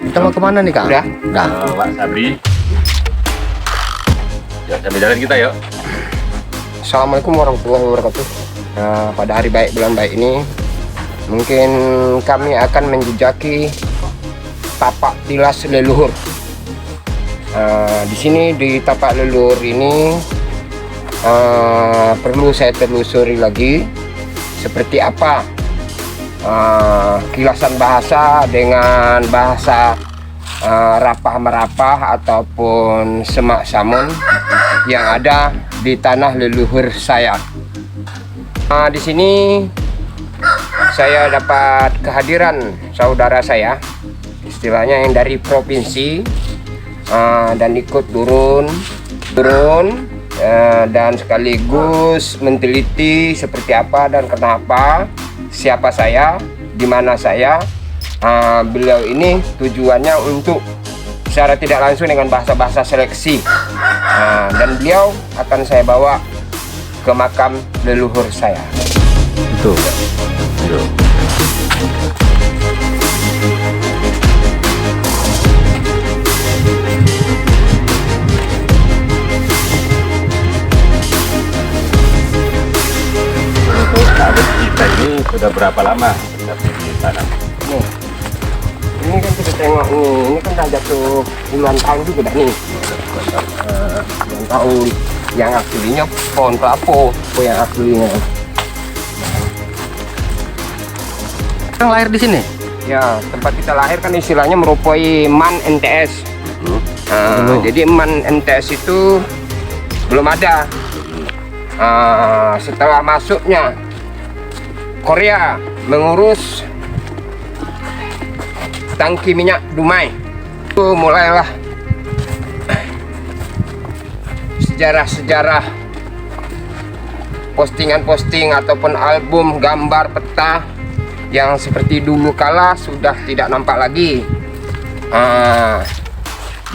Kita mau kemana nih, Kak? Udah. Pak Sabri. Ya, sambil jalan kita yuk. Assalamualaikum warahmatullahi wabarakatuh. Pada hari baik bulan baik ini, mungkin kami akan menjejaki tapak tilas leluhur. Di sini di tapak leluhur ini perlu saya telusuri lagi seperti apa kilasan bahasa dengan bahasa rapah merapah ataupun semak samun yang ada di tanah leluhur saya. Di sini saya dapat kehadiran saudara saya, istilahnya yang dari provinsi, dan ikut turun dan sekaligus meneliti seperti apa dan kenapa, siapa saya, di mana saya. Beliau ini tujuannya untuk secara tidak langsung dengan bahasa-bahasa seleksi, dan beliau akan saya bawa ke makam leluhur saya. Itu. Yuk. Sahabat kita ini sudah berapa lama di sana? Ini kan kita tengok nih, ini kan udah jatuh puluhan tahun juga dah nih. Puluhan tahun. Yang aslinya pohon kelapa, yang aslinya. Yang lahir di sini? Ya, tempat kita lahir kan istilahnya merupakan MAN NTS. Jadi MAN NTS itu belum ada. Setelah masuknya Korea mengurus tangki minyak Dumai, itu mulailah sejarah-sejarah, postingan-posting ataupun album gambar peta yang seperti dulu kala sudah tidak nampak lagi.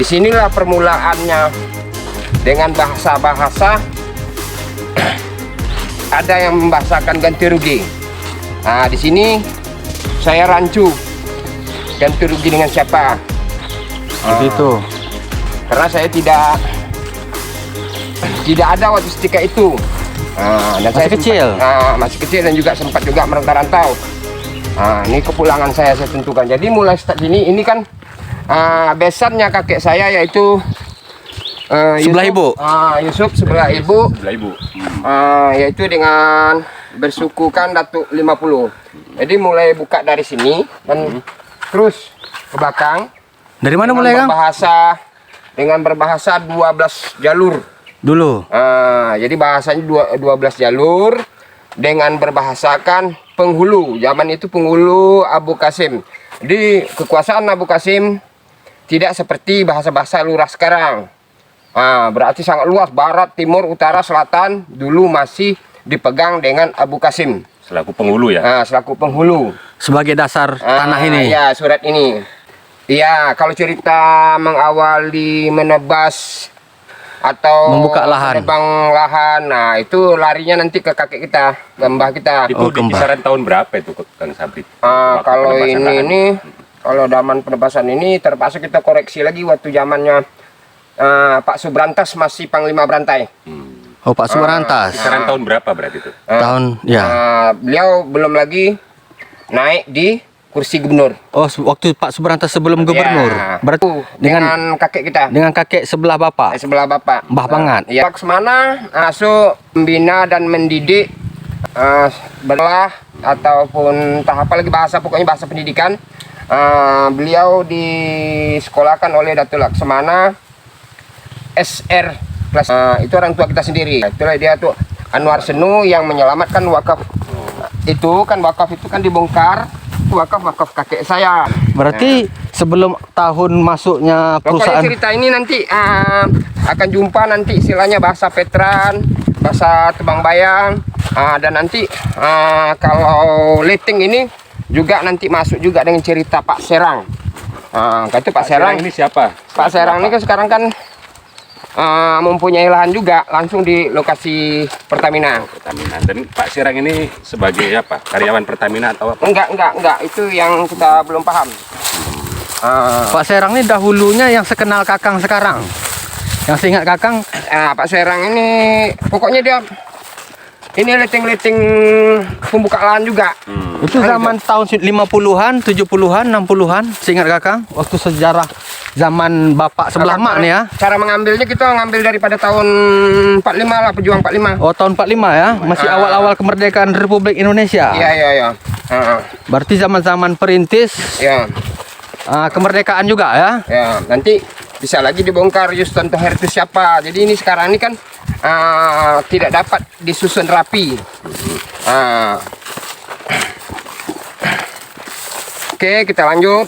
Disinilah permulaannya dengan bahasa-bahasa. Ada yang membahasakan ganti rugi. Di sini saya rancu ganti rugi dengan siapa? Begitu. Karena saya tidak ada waktu ketika itu. Dan Masih kecil? Masih kecil dan juga sempat juga merantau-rantau. Ini kepulangan saya tentukan. Jadi mulai start ini kan besannya kakek saya yaitu Sebelah Yusuf, ibu? Yusuf sebelah ibu. Sebelah ibu. Yaitu dengan bersukukan Datuk 50. Jadi mulai buka dari sini dan terus ke belakang. Dari mana mulai, Kang? Dengan berbahasa 12 jalur. Dulu. Jadi bahasanya 12 jalur dengan berbahasakan penghulu. Zaman itu penghulu Abu Qasim. Di kekuasaan Abu Qasim tidak seperti bahasa-bahasa lurah sekarang. Berarti sangat luas, barat, timur, utara, selatan dulu masih dipegang dengan Abu Qasim. Selaku penghulu ya? Selaku penghulu. Sebagai dasar tanah ini. Ya, surat ini. Iya, kalau cerita mengawali menebas atau membuka lahan, menebang lahan, nah itu larinya nanti ke kakek kita, ke mbah kita. Itu di kisaran tahun berapa itu, Kang Sabri? Kalau kalau zaman penebasan ini terpaksa kita koreksi lagi waktu zamannya Pak Subrantas masih Panglima Berantai. Oh, Pak Subrantas. Kisaran tahun berapa berarti itu? Tahun, ya. Beliau belum lagi naik di kursi gubernur. Oh, waktu Pak Subrantas sebelum gubernur. Ya, Berarti dengan kakek kita. Dengan kakek sebelah Bapak. Sebelah Bapak. Mbah Pangat. Ya, Semana membina dan mendidik belah ataupun entah apa lagi bahasa, pokoknya bahasa pendidikan. Beliau disekolahkan oleh Datuk Laksamana SR kelas. Itu orang tua kita sendiri. Itulah dia tuh Anwar Senu yang menyelamatkan wakaf. Itu kan wakaf itu kan dibongkar. Wakaf kakek saya. Berarti sebelum tahun masuknya perusahaan. Kalau cerita ini nanti akan jumpa nanti istilahnya bahasa Petran, bahasa Tebang Bayang, dan nanti kalau letting ini juga nanti masuk juga dengan cerita Pak Serang. Itu Pak Serang ini siapa? Pak Serang ini kan sekarang kan mempunyai lahan juga langsung di lokasi Pertamina. Pertamina. Dan Pak Serang ini sebagai apa? Karyawan Pertamina atau apa? Enggak, itu yang kita belum paham. Pak Serang ini dahulunya yang sekenal Kakang sekarang. Yang seingat Kakang, Pak Serang ini pokoknya dia ini leteng-leteng pembuka lahan juga. itu zaman tahun 50-an, 70-an, 60-an, seingat Kakang, waktu sejarah zaman Bapak sebelah mak nih ya. Cara mengambilnya kita ngambil daripada tahun 45 lah, pejuang 45. Oh, tahun 45 ya, masih awal-awal kemerdekaan Republik Indonesia. Iya. Berarti zaman-zaman perintis Ya. kemerdekaan juga ya. Ya, nanti bisa lagi dibongkar Yuston Toher itu siapa. Jadi ini sekarang ini kan tidak dapat disusun rapi. Oke, kita lanjut.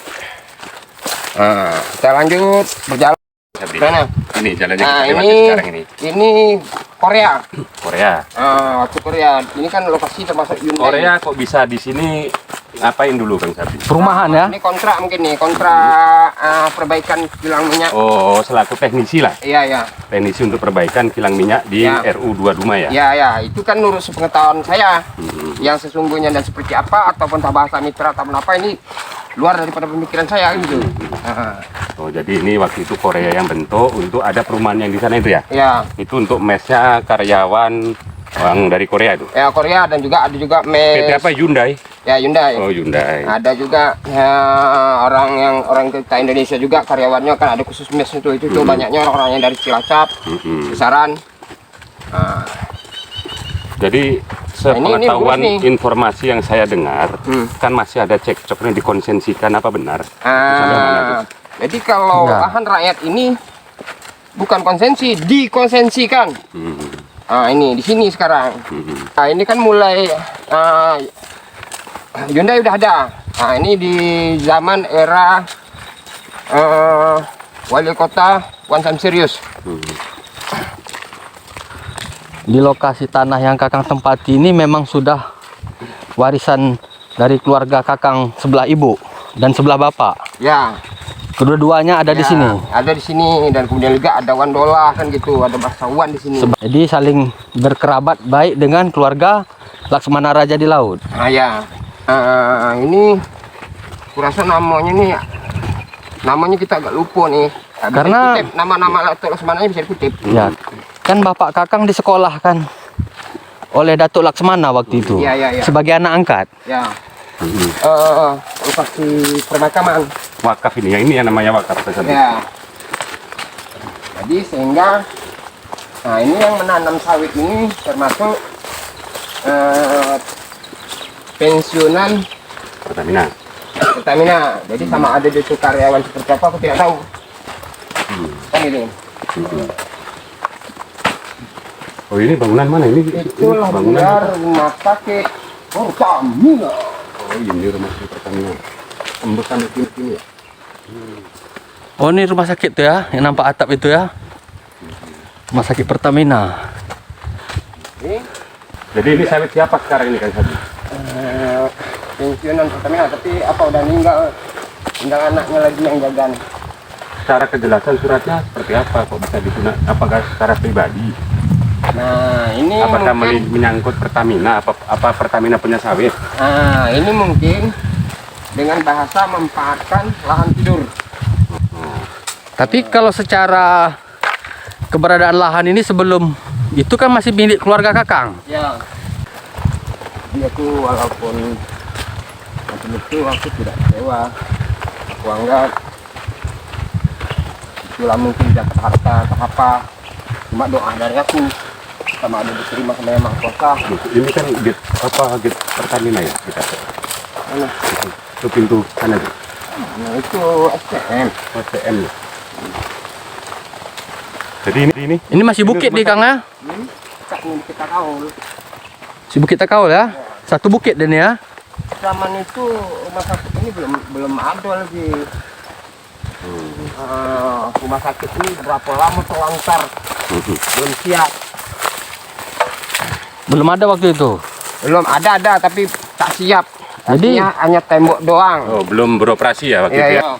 Kita lanjut berjalan. Mana? Ini jalannya Nah, kita lewati ini sekarang ini. Korea. Korea. Waktu Korea. Ini kan lokasi termasuk Hyundai. Korea kok bisa di sini ngapain dulu Kang Sabdi? Perumahan ya. Ini kontrak mungkin nih, kontrak perbaikan kilang minyak. Oh, selaku teknisi lah. Iya. Teknisi untuk perbaikan kilang minyak di Ya. RU 2 Duma ya? Ya, itu kan menurut sepengetahuan saya. Yang sesungguhnya dan seperti apa ataupun bahasa mitra atau apa ini luar daripada pemikiran saya gitu. Oh, jadi ini waktu itu Korea yang bentuk untuk ada perumahan yang di sana itu ya? Ya, Itu untuk mesnya karyawan orang dari Korea itu. ya Korea dan juga ada juga PT apa Hyundai? Ya Hyundai. Oh, Hyundai. Ada juga ya, orang kita Indonesia juga karyawannya kan ada khusus mes itu banyaknya orang-orang yang dari Cilacap, Kisaran. Jadi ini sepengetahuan bagus nih. informasi yang saya dengar kan masih ada cekcoknya dikonsensikan apa benar? Jadi kalau Ya. lahan rakyat ini bukan konsensi, dikonsensikan. Ini di sini sekarang. Nah, ini kan mulai Hyundai udah ada. Nah, ini di zaman era wali kota Wan Samserius. Di lokasi tanah yang Kakang tempati ini memang sudah warisan dari keluarga Kakang sebelah ibu dan sebelah bapak. Ya. Kedua-duanya ada di Ya, sini. Ada di sini dan kemudian juga ada Wandola kan gitu, ada bangsawan di sini. Jadi saling berkerabat baik dengan keluarga Laksmana Raja di Laut. Ya. Ini kurasa namanya kita agak lupa nih. Bisa Karena- dikutip, nama-nama Datuk Laksmananya bisa dikutip. Ya, kan bapak Kakang disekolahkan oleh Datuk Laksmana waktu itu Iya. sebagai anak angkat. Ya. Lokasi permakaman. Wakaf ini, yang ini yang namanya wakaf. Ya. Jadi sehingga ini yang menanam sawit ini termasuk pensiunan Pertamina. Pertamina. Jadi sama ada di situ karyawan seperti apa aku tidak tahu. Kan gitu. Oh, ini bangunan mana ini? Itulah bangunan. benar rumah sakit Pertamina. Oh, ini rumah sakit Pertamina. Tembus sampai sini ya. Oh, ini rumah sakit tuh ya, yang nampak atap itu ya. Rumah sakit Pertamina. Ini Jadi ini sawit siapa sekarang ini Kang Sabdi? pensiunan Pertamina, tapi apa udah meninggal, tinggal anaknya lagi yang jaga. Secara kejelasan suratnya seperti apa? Kok bisa digunakan? Apakah secara pribadi? Nah ini Apakah mungkin, menyangkut Pertamina? Apa Pertamina punya sawit? nah ini mungkin dengan bahasa memanfaatkan lahan tidur. Tapi kalau secara keberadaan lahan ini sebelum itu kan masih milik keluarga Kakang. Ya. Dia tuh walaupun macam itu aku tidak kecewa. Aku anggap itulah mungkin dapat harta atau apa. Cuma doa dari aku sama ada diterima sama yang Maha Kuasa. Ini kan gate Pertamina ya kita. Mana? Itu pintu sana tuh. Nah itu STM. OTM ya. Jadi ini Ini masih bukit rumah nih Kang ya. Cak nih kita tahu. Si Bukit Takaul ya. Satu bukit dan ya. Zaman itu rumah sakit ini belum ada lagi. Rumah sakit ini berapa lama terlantar, belum siap. Belum ada waktu itu. Belum ada tapi tak siap. Jadi- Artinya hanya tembok doang. oh belum beroperasi ya waktu Iya, itu ya. iya.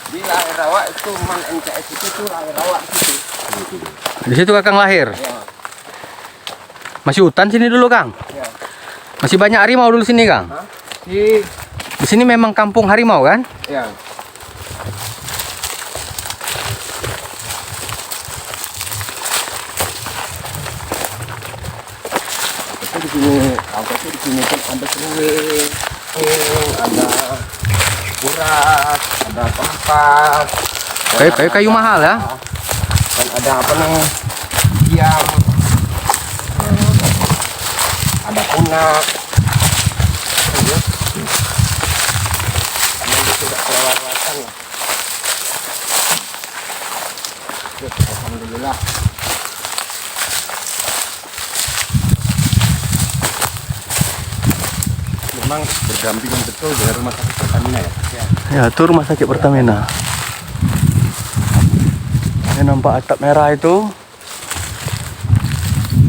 Di lahir rawak itu man MCS itu lahir rawak itu. Di situ Kakang lahir. Ya, Masih hutan sini dulu Kang. ya. Masih banyak harimau dulu sini Kang. Di Di sini memang kampung harimau kan? Ya. Di sini, di sini kan ada keruing, ada urat, ada tempat, Kayu mahal ya? dan ada apa nih? Diam, ada punak. Tidak kelewatan ya. Alhamdulillah. Memang berdampingan betul dengan rumah sakit Pertamina ya. Ya, itu rumah sakit Pertamina. Ini nampak atap merah itu.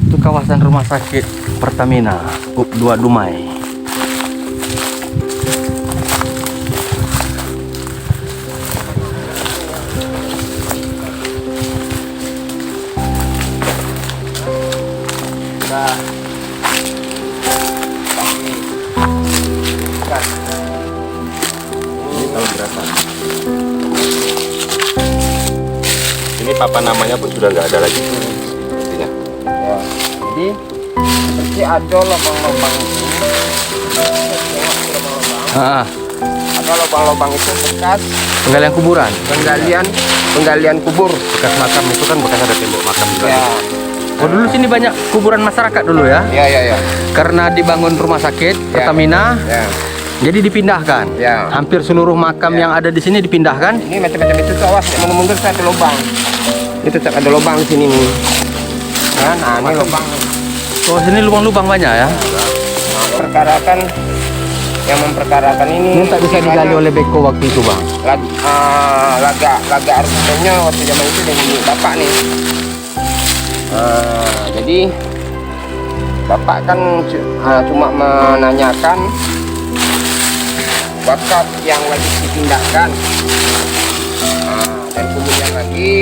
Itu kawasan rumah sakit Pertamina, UP 2 Dumai. Ini tahun berapa? Ini papan namanya pun sudah nggak ada lagi. Sepertinya. Ya. Jadi seperti ada lubang-lubang ini. Ah, Ada lubang-lubang itu bekas penggalian kuburan. penggalian kubur. Bekas makam itu kan bekas ada tembok makam juga. Ya. Oh, dulu sini banyak kuburan masyarakat dulu ya. Ya. Karena dibangun rumah sakit Pertamina, Ya. jadi dipindahkan. Ya. Hampir seluruh makam yang ada di sini dipindahkan. Ini macam-macam itu tuh, awas mundur-mundur saya ada lubang. Itu tetap ada lubang di sini nih. Nah, ini lubang. Oh, sini lubang-lubang banyak ya. Nah, perkarakan yang memperkarakan ini Ini tak bisa digali oleh Beko waktu itu, Bang. laga argumennya waktu zaman itu dengan bapak nih. Jadi bapak kan cuma menanyakan wakaf yang lagi dipindahkan. Dan kemudian lagi,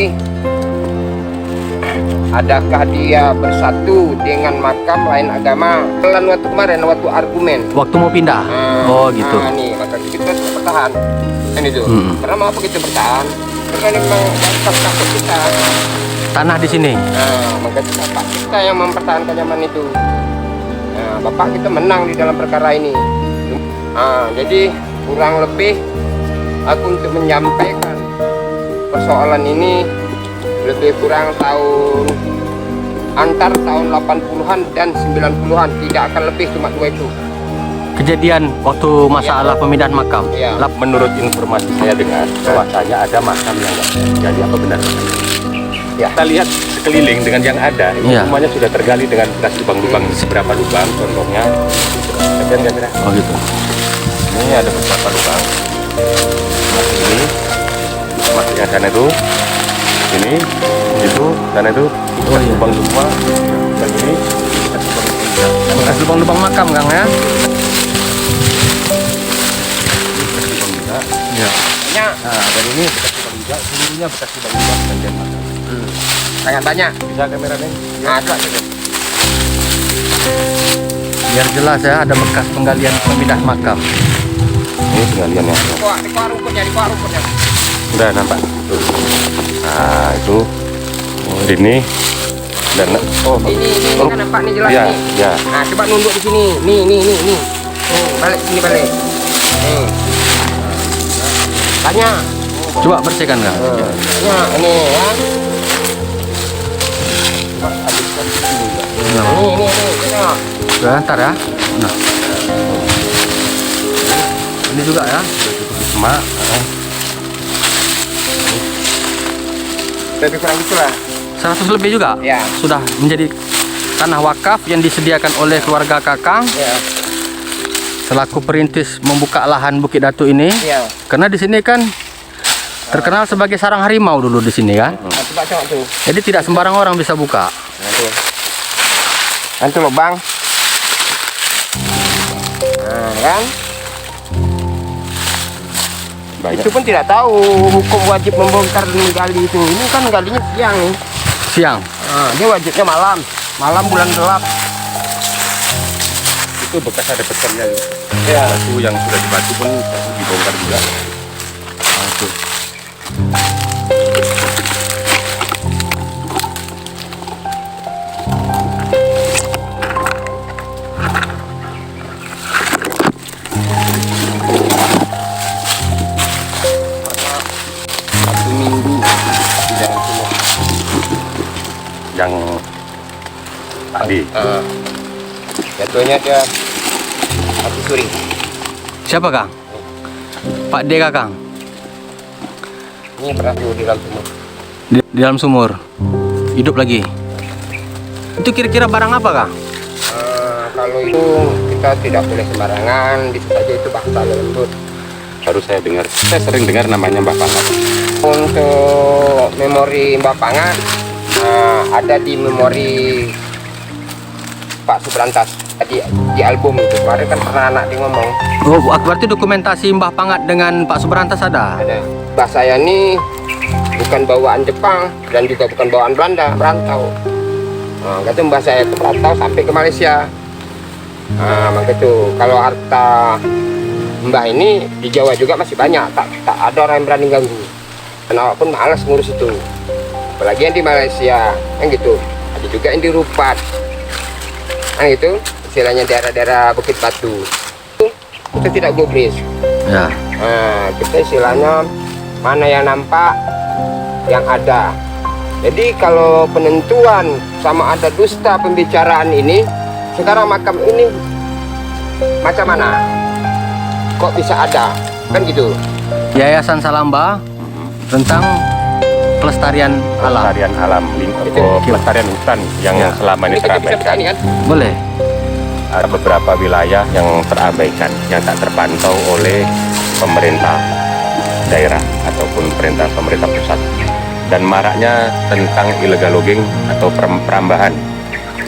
adakah dia bersatu dengan makam lain agama? Lalu waktu kemarin waktu argumen. Waktu mau pindah. Oh, gitu. Nih, maka kita bertahan. Ini tuh. Karena mau begitu bertahan? Karena memang wakaf takut kita. Tanah di sini. Maka bapak kita yang mempertahankan zaman itu. Bapak kita menang di dalam perkara ini. Jadi kurang lebih aku untuk menyampaikan persoalan ini lebih kurang antar tahun 80-an dan 90-an, tidak akan lebih, cuma dua itu. Kejadian waktu masalah pemindahan makam. Ya. Menurut informasi saya dengar, bahwasanya ada makam yang nggak tergali. Apa benar? Ya. Kita lihat sekeliling dengan yang ada, ini Ya. semuanya sudah tergali dengan bekas lubang-lubang. Seberapa lubang contohnya? Sekian kira-kira. Oh, gitu. Ini ada beberapa lubang. Masih ini, masih yang sana itu, ini, itu, sana itu, Oh, iya. lubang semua. Dan ini bekas lubang-lubang. Bekas lubang-lubang makam, Kang ya. Bekas lubang juga. Ya. Banyak, Nah, dan ini bekas lubang juga. Seluruhnya bekas lubang-lubang bagian makam. sangat banyak. Bisa kameranya? Ada. Biar jelas ya, ada bekas penggalian pemindah makam. Ini penggalian ya. Di kuah rumputnya. Udah nampak. Tuh. Nah, itu ini dan Ini kan nampak nih jelas ya, nih. ya. Nah, coba nunduk di sini. Nih. Balik sini balik. Nih. Banyak. Coba bersihkan, Kang. Banyak ini ya. Ini. Tengok. Udah, ntar ya. Nah. Ini juga ya. Semak. Lebih kurang gitulah. 100 lebih juga. Ya. Sudah menjadi tanah wakaf yang disediakan oleh keluarga Kakang Ya. selaku perintis membuka lahan Bukit Datu ini. Ya. Karena di sini kan terkenal sebagai sarang harimau dulu di sini kan. Nah, coba tengok tuh. Jadi tidak sembarang orang bisa buka. Nanti lubang. Nah, kan? Banyak. Itu pun tidak tahu hukum wajib membongkar dan menggali itu. Ini kan galinya siang nih. Siang. Nah, dia wajibnya malam bulan gelap. itu bekas ada besarnya. Ya. Batu yang sudah dibatu pun dibongkar juga. Nah, itu. Satu minggu di dalam sumur. Yang tadi Jatuhnya dia api suri. Siapa Kang? Pak D Kakang? Ini pernah di dalam sumur. Di dalam sumur. Hidup lagi. Itu kira-kira barang apa Kang? Kalau itu kita tidak boleh sembarangan, bisa saja itu bahasa lembut. baru saya dengar. Saya sering dengar namanya Mbah Pangat. Untuk memori Mbah Pangat ada di memori Pak Subrantas di album itu. Kemarin kan pernah anak dia ngomong. Oh, berarti dokumentasi Mbah Pangat dengan Pak Subrantas ada? Ada. Mbah saya ini bukan bawaan Jepang dan juga bukan bawaan Belanda, merantau. Kata Mbah saya itu merantau sampai ke Malaysia. Begitu. Kalau harta Mbah ini di Jawa juga masih banyak, tak ada orang yang berani ganggu. Kenapa pun malas ngurus itu. Apalagi yang di Malaysia, kan gitu. Ada juga yang di Rupat, kan gitu. Istilahnya daerah-daerah Bukit Batu. Itu tidak gubris. Ya. Kita istilahnya mana yang nampak, yang ada. Jadi kalau penentuan sama ada dusta pembicaraan ini, sekarang makam ini macam mana? Kok bisa ada? Kan gitu. Yayasan Salamba tentang pelestarian alam. Pelestarian alam, pelestarian hutan yang Ya. selama ini Ini kita bisa terabaikan. petani kan? Boleh. Ada beberapa wilayah yang terabaikan, yang tak terpantau oleh pemerintah daerah ataupun pemerintah pusat. Dan maraknya tentang illegal logging atau perambahan.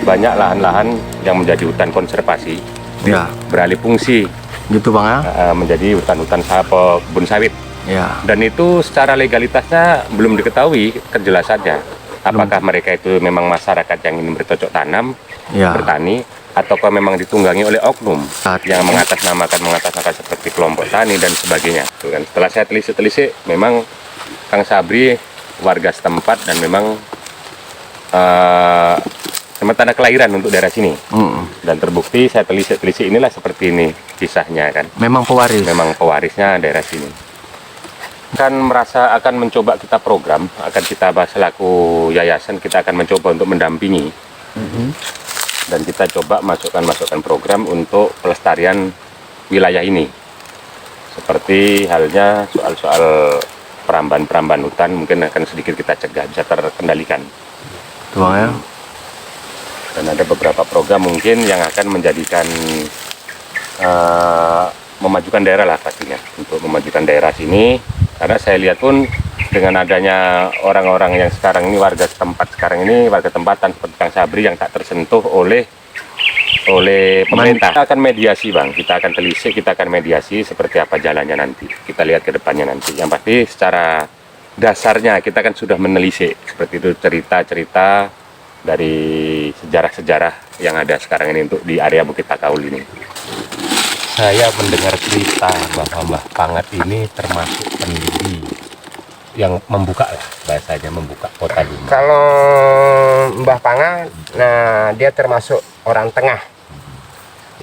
Banyak lahan-lahan yang menjadi hutan konservasi Ya. beralih fungsi Gitu Bang ya. menjadi hutan-hutan kebun sawit. Ya. Dan itu secara legalitasnya belum diketahui kejelasannya. Apakah mereka itu memang masyarakat yang ingin bercocok tanam, Ya. bertani, ataukah memang ditunggangi oleh oknum Saat- yang mengatasnamakan seperti kelompok tani dan sebagainya. Tuh kan. Setelah saya telisik, memang Kang Sabri warga setempat dan memang tempat tanah kelahiran untuk daerah sini. Dan terbukti saya telisik inilah seperti ini kisahnya kan. Memang pewaris. Memang pewarisnya daerah sini. Kan merasa akan mencoba kita program, akan kita bahas selaku yayasan, kita akan mencoba untuk mendampingi dan kita coba masukkan program untuk pelestarian wilayah ini, seperti halnya soal perambahan hutan mungkin akan sedikit kita cegah, bisa terkendalikan. Tuh Bang ya. Dan ada beberapa program mungkin yang akan menjadikan memajukan daerah lah pastinya, untuk memajukan daerah sini. Karena saya lihat pun dengan adanya orang-orang yang sekarang ini warga setempat sekarang ini, warga tempatan seperti Kang Sabri yang tak tersentuh oleh pemerintah. Kita akan mediasi Bang, kita akan telisik, kita akan mediasi seperti apa jalannya nanti. Kita lihat ke depannya nanti. Yang pasti secara dasarnya kita kan sudah menelisik seperti itu, cerita-cerita dari sejarah-sejarah yang ada sekarang ini untuk di area Bukit Takaul ini. Saya mendengar cerita bahwa Mbah Pangat ini termasuk pendiri yang membuka lah, bahasanya membuka kota dulu. Kalau Mbah Pangat, nah dia termasuk orang tengah.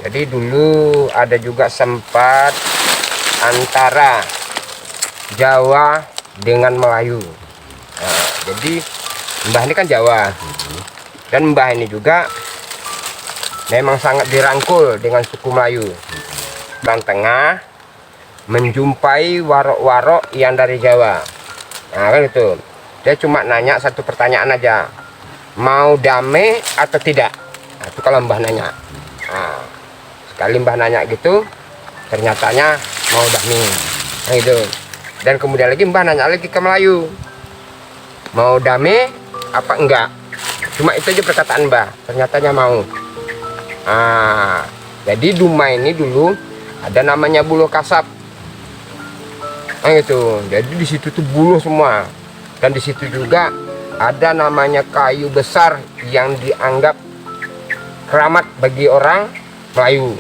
Jadi dulu ada juga sempat antara Jawa dengan Melayu. Nah, jadi Mbah ini kan Jawa, dan Mbah ini juga memang sangat dirangkul dengan suku Melayu. Dan tengah menjumpai warok-warok yang dari Jawa. Nah kan itu, dia cuma nanya satu pertanyaan aja, mau damai atau tidak. Nah, itu kalau Mbah nanya. Nah, sekali Mbah nanya gitu, ternyatanya mau damai. Nah itu. Dan kemudian lagi Mbah nanya lagi ke Melayu, mau damai apa enggak. Cuma itu aja perkataan Mbah, ternyatanya mau. Nah, jadi Dumai ini dulu ada namanya buluh kasap. Nah gitu. Jadi di situ tuh buluh semua. Dan di situ juga ada namanya kayu besar yang dianggap keramat bagi orang Melayu.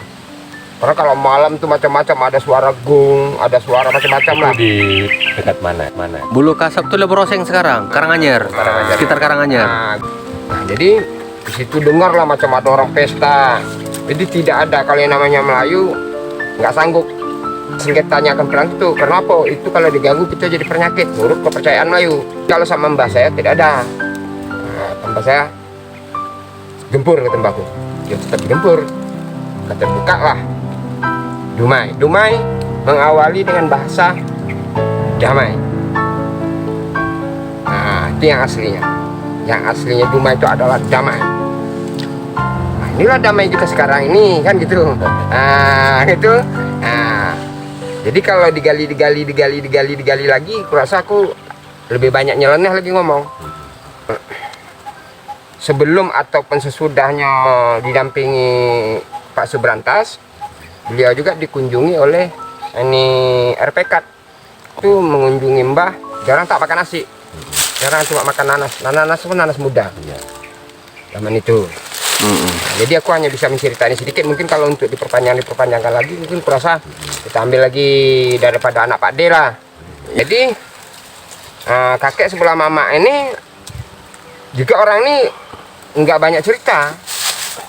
Karena kalau malam tuh macam-macam, ada suara gong, ada suara macam-macam lah. Di dekat mana? Bulu Kasab tuh Lebroseng sekarang, Karanganyar. Sekitar Karanganyar. Nah, jadi di situ dengar lah macam ada orang pesta. Jadi tidak ada, kalau yang namanya Melayu nggak sanggup sengketanya akan perang itu. Karena apa? Itu kalau diganggu kita jadi penyakit menurut kepercayaan Melayu. Kalau sama mbah saya tidak ada. Nah, mbah saya gempur kata mbahku. Ya tetap gempur. Kata buka lah. Dumai. Dumai mengawali dengan bahasa damai. Nah, itu yang aslinya. Yang aslinya Dumai itu adalah damai. Nah, inilah damai kita sekarang ini, kan gitu. Nah, gitu. Nah, jadi kalau digali lagi, kurasa aku lebih banyak nyeleneh lagi ngomong. Sebelum ataupun sesudahnya didampingi Pak Subrantas, beliau juga dikunjungi oleh ini RPK. Itu mengunjungi Mbah, jarang tak makan nasi, jarang cuma makan nanas. Nanas pun nanas muda zaman itu. Nah, jadi aku hanya bisa menceritakan sedikit. Mungkin kalau untuk diperpanjangkan lagi, mungkin kurasa kita ambil lagi daripada anak Pak D lah. Jadi kakek sebelah mama ini juga orang ini nggak banyak cerita.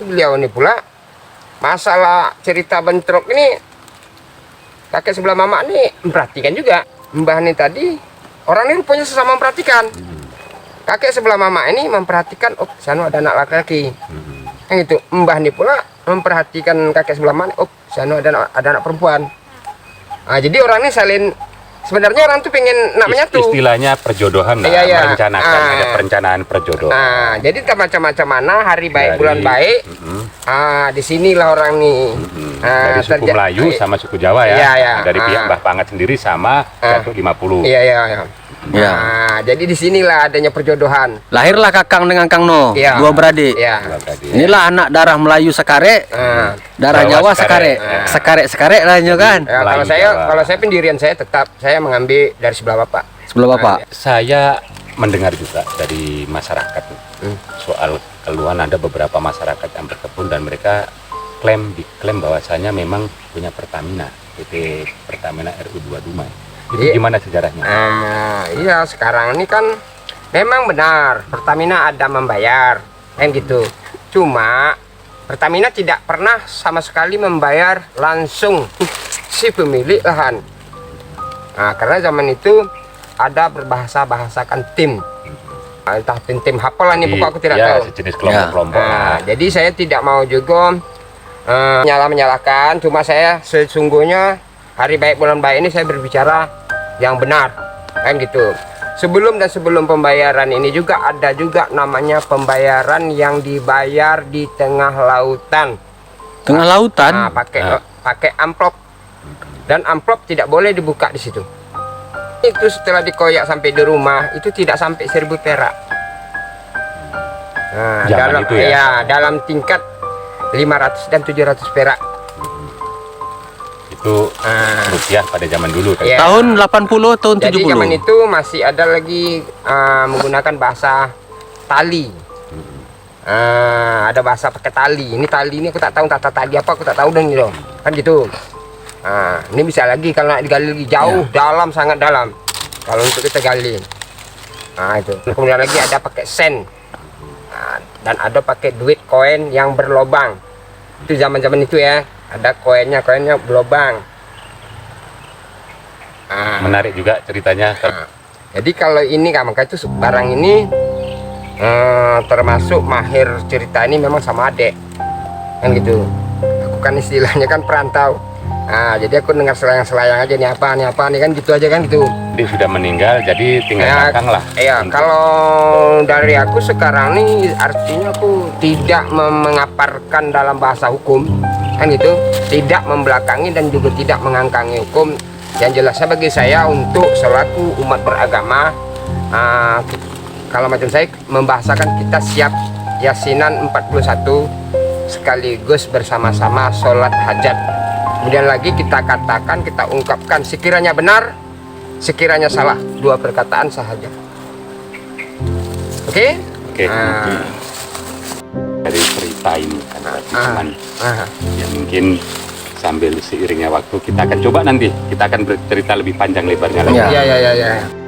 Beliau ini pula masalah cerita bentrok ini, kakek sebelah mama ini memperhatikan juga. Mbah ini tadi orang ini rupanya sesama memperhatikan. Kakek sebelah mama ini memperhatikan, oh sana ada anak laki-laki. Yang itu Mbah ini pula memperhatikan kakek sebelah mama, oh sana ada anak perempuan. Nah, jadi orang ini saling, sebenarnya orang tuh pengen namanya tuh istilahnya perjodohan lah, merencanakan, ada perencanaan perjodohan. Nah, jadi macam-macam mana hari baik bulan baik. Di sinilah orang nih. Dari suku Melayu sama suku Jawa ya. Dari pihak Mbah Pangat sendiri sama Datuk 50. Iya. Nah, jadi di sinilah adanya perjodohan. Lahirlah Kakang dengan Kang No, dua beradik. Inilah anak darah Melayu Sekare, darah Jawa Sekare. Sekare lah ini kan. Ya, kalau saya pendirian saya tetap saya mengambil dari sebelah bapak. Sebelah bapak. Saya mendengar juga dari masyarakat soal keluhan, ada beberapa masyarakat yang berkebun dan mereka diklaim bahwasanya memang punya Pertamina, PT Pertamina RU2 Dumai. Itu gimana sejarahnya? Iya, sekarang ini kan memang benar Pertamina ada membayar, kan gitu. Cuma Pertamina tidak pernah sama sekali membayar langsung si pemilik lahan. Nah, karena zaman itu ada berbahasa-bahasakan tim. Entah tim hafalan nih, pokok aku tidak tahu. Sejenis kelompok-kelompok. Nah, jadi saya tidak mau juga menyalahkan, cuma saya sesungguhnya hari baik bulan baik ini saya berbicara yang benar, kan gitu. Sebelum pembayaran ini juga ada juga namanya pembayaran yang dibayar di tengah lautan. Tengah lautan? Nah, pakai amplop, dan amplop tidak boleh dibuka di situ. Itu setelah dikoyak sampai di rumah itu tidak sampai 1.000 perak. Nah, dalam itu dalam tingkat 500 dan 700 perak. Itu rupiah pada zaman dulu kan? Tahun 80, tahun 70. Jadi zaman itu masih ada lagi menggunakan bahasa tali. Ada bahasa pakai tali. Ini tali ini aku tak tahu tata tali apa, aku tak tahu dan gitu. Kan gitu. Ini bisa lagi kalau digali lagi jauh, dalam, sangat dalam. Kalau untuk kita gali. Nah, itu. Kemudian lagi ada pakai sen. Dan ada pakai duit koin yang berlobang. Itu zaman-zaman itu ya. Ada koinnya berlobang. Menarik juga ceritanya. Jadi kalau ini maka itu barang ini termasuk mahir cerita ini memang sama adek. Kan gitu. Aku kan istilahnya kan perantau. Jadi aku dengar selayang-selayang aja nih apa nih kan gitu aja kan gitu. Dia sudah meninggal jadi tinggal Kakang lah. Iya, kalau dari aku sekarang nih artinya aku tidak mengaparkan dalam bahasa hukum kan gitu, tidak membelakangi dan juga tidak mengangkangi hukum. Yang jelasnya bagi saya untuk selaku umat beragama, kalau macam saya membahasakan kita siap Yasinan 41 sekaligus bersama-sama sholat hajat. Kemudian lagi kita katakan, kita ungkapkan sekiranya benar, sekiranya salah, 2 perkataan sahaja. Oke? Dari cerita ini kan cuman yang mungkin sambil seiringnya waktu kita akan coba nanti kita akan bercerita lebih panjang lebarnya lagi. Ya. Ya.